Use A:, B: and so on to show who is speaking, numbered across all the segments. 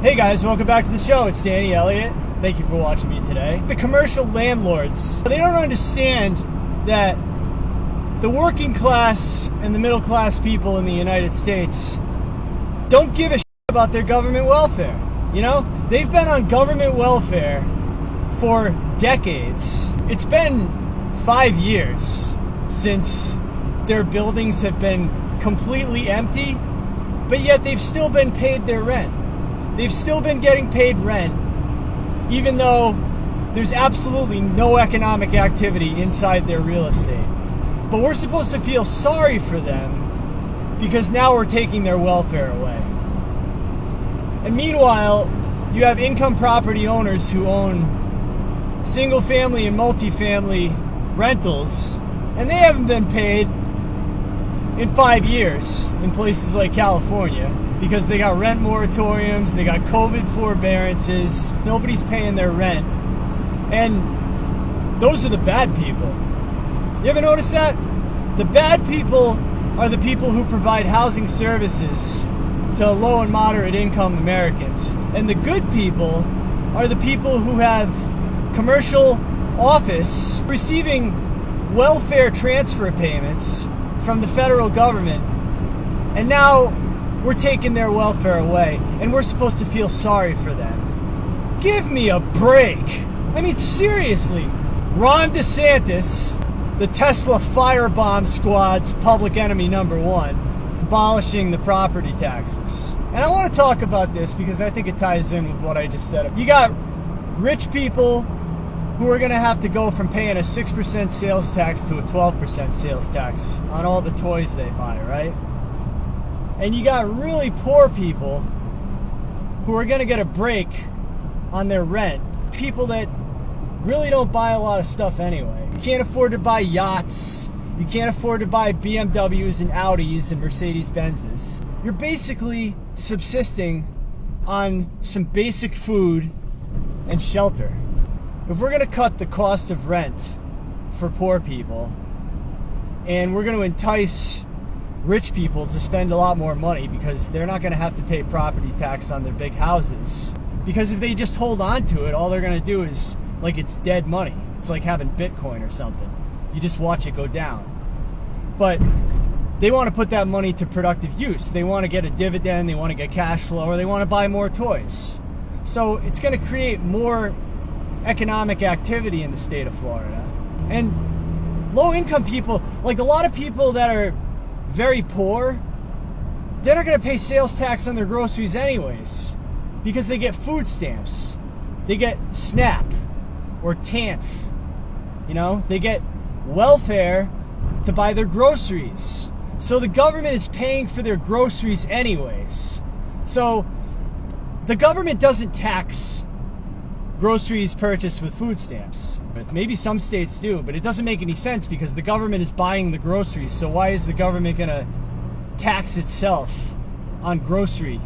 A: Hey guys, welcome back to the show. It's Danny Elliott. Thank you for watching me today. The commercial landlords, they don't understand that the working class and the middle class people in the United States don't give a shit about their government welfare. You know, they've been on government welfare for decades. It's been 5 years since their buildings have been completely empty, but yet they've still been paid their rent. They've still been getting paid rent, even though there's absolutely no economic activity inside their real estate. But we're supposed to feel sorry for them because now we're taking their welfare away. And meanwhile, you have income property owners who own single family and multifamily rentals, and they haven't been paid in 5 years in places like California because they got rent moratoriums, they got COVID forbearances, nobody's paying their rent. And those are the bad people. You ever notice that? The bad people are the people who provide housing services to low and moderate income Americans. And the good people are the people who have commercial office receiving welfare transfer payments from the federal government. And now we're taking their welfare away, and we're supposed to feel sorry for them. Give me a break. I mean, seriously. Ron DeSantis, the Tesla firebomb squad's public enemy number one, abolishing the property taxes. And I want to talk about this because I think it ties in with what I just said. You got rich people who are going to have to go from paying a 6% sales tax to a 12% sales tax on all the toys they buy, right? And you got really poor people who are going to get a break on their rent. People that really don't buy a lot of stuff anyway. You can't afford to buy yachts. You can't afford to buy BMWs and Audis and Mercedes-Benzes. You're basically subsisting on some basic food and shelter. If we're going to cut the cost of rent for poor people, and we're going to entice rich people to spend a lot more money because they're not going to have to pay property tax on their big houses, because if they just hold on to it, all they're going to do is, like, it's dead money. It's like having Bitcoin or something. You just watch it go down. But they want to put that money to productive use. They want to get a dividend, they want to get cash flow, or they want to buy more toys. So it's going to create more economic activity in the state of Florida. And low income people, like a lot of people that are very poor, they're not going to pay sales tax on their groceries anyways because they get food stamps. They get SNAP or TANF. You know, they get welfare to buy their groceries. So the government is paying for their groceries anyways. So the government doesn't tax groceries purchased with food stamps. Maybe some states do, but it doesn't make any sense because the government is buying the groceries. So why is the government going to tax itself on grocery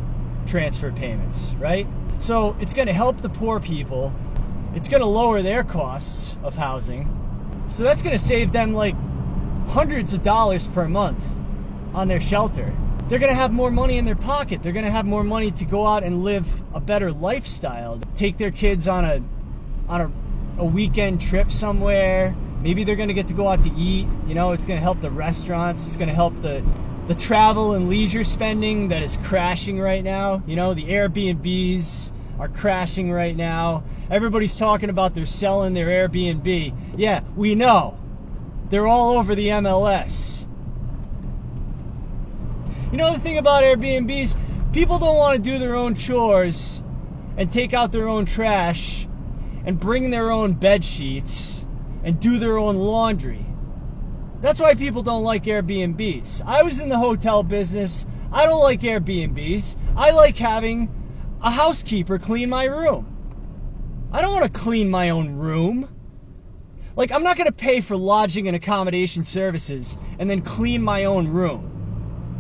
A: transfer payments, right? So it's going to help the poor people. It's going to lower their costs of housing. So that's going to save them like hundreds of dollars per month on their shelter. They're going to have more money in their pocket. They're going to have more money to go out and live a better lifestyle. Take their kids on a weekend trip somewhere. Maybe they're going to get to go out to eat. You know, it's going to help the restaurants. It's going to help the travel and leisure spending that is crashing right now. You know, the Airbnbs are crashing right now. Everybody's talking about they're selling their Airbnb. Yeah, we know. They're all over the MLS. You know the thing about Airbnbs? People don't want to do their own chores and take out their own trash and bring their own bed sheets and do their own laundry. That's why people don't like Airbnbs. I was in the hotel business. I don't like Airbnbs. I like having a housekeeper clean my room. I don't want to clean my own room. Like, I'm not going to pay for lodging and accommodation services and then clean my own room.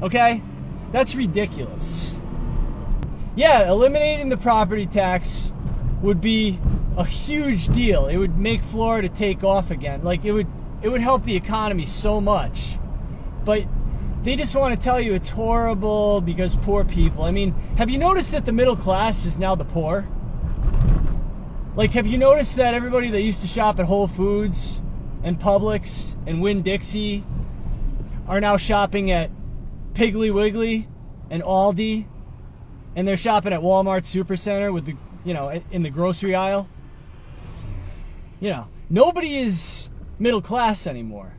A: Okay? That's ridiculous. Yeah, eliminating the property tax would be a huge deal. It would make Florida take off again. Like, it would help the economy so much. But they just want to tell you it's horrible because poor people. I mean, have you noticed that the middle class is now the poor? Like, have you noticed that everybody that used to shop at Whole Foods and Publix and Winn-Dixie are now shopping at Piggly Wiggly and Aldi, and they're shopping at Walmart Supercenter with the, in the grocery aisle? Nobody is middle class anymore.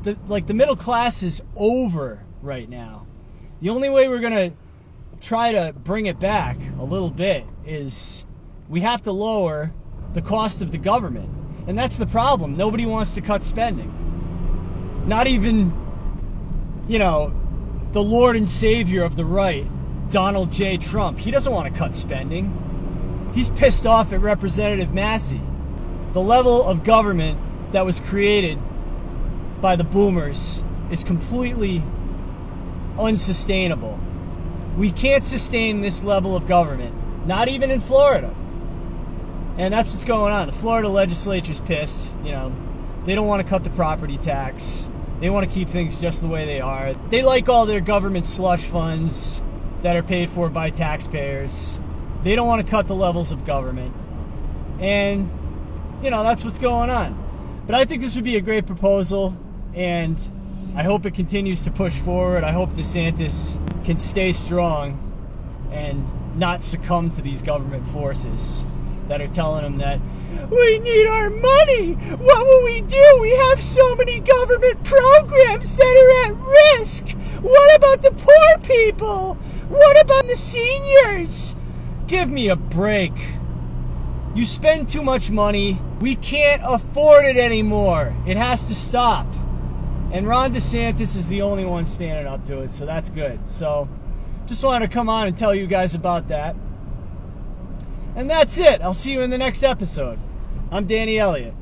A: The middle class is over right now. The only way we're going to try to bring it back a little bit is we have to lower the cost of the government. And that's the problem. Nobody wants to cut spending. Not even, the Lord and Savior of the right, Donald J. Trump. He doesn't want to cut spending. He's pissed off at Representative Massey. The level of government that was created by the boomers is completely unsustainable. We can't sustain this level of government, not even in Florida. And that's what's going on. The Florida legislature's pissed. They don't want to cut the property tax. They want to keep things just the way they are. They like all their government slush funds that are paid for by taxpayers. They don't want to cut the levels of government. And, that's what's going on. But I think this would be a great proposal, and I hope it continues to push forward. I hope DeSantis can stay strong and not succumb to these government forces that are telling him that we need our money. What will we do? We have so many government programs that are at risk. What about the poor people? What about the seniors? Give me a break. You spend too much money. We can't afford it anymore. It has to stop. And Ron DeSantis is the only one standing up to it, so that's good. So just wanted to come on and tell you guys about that. And that's it. I'll see you in the next episode. I'm Danny Elliott.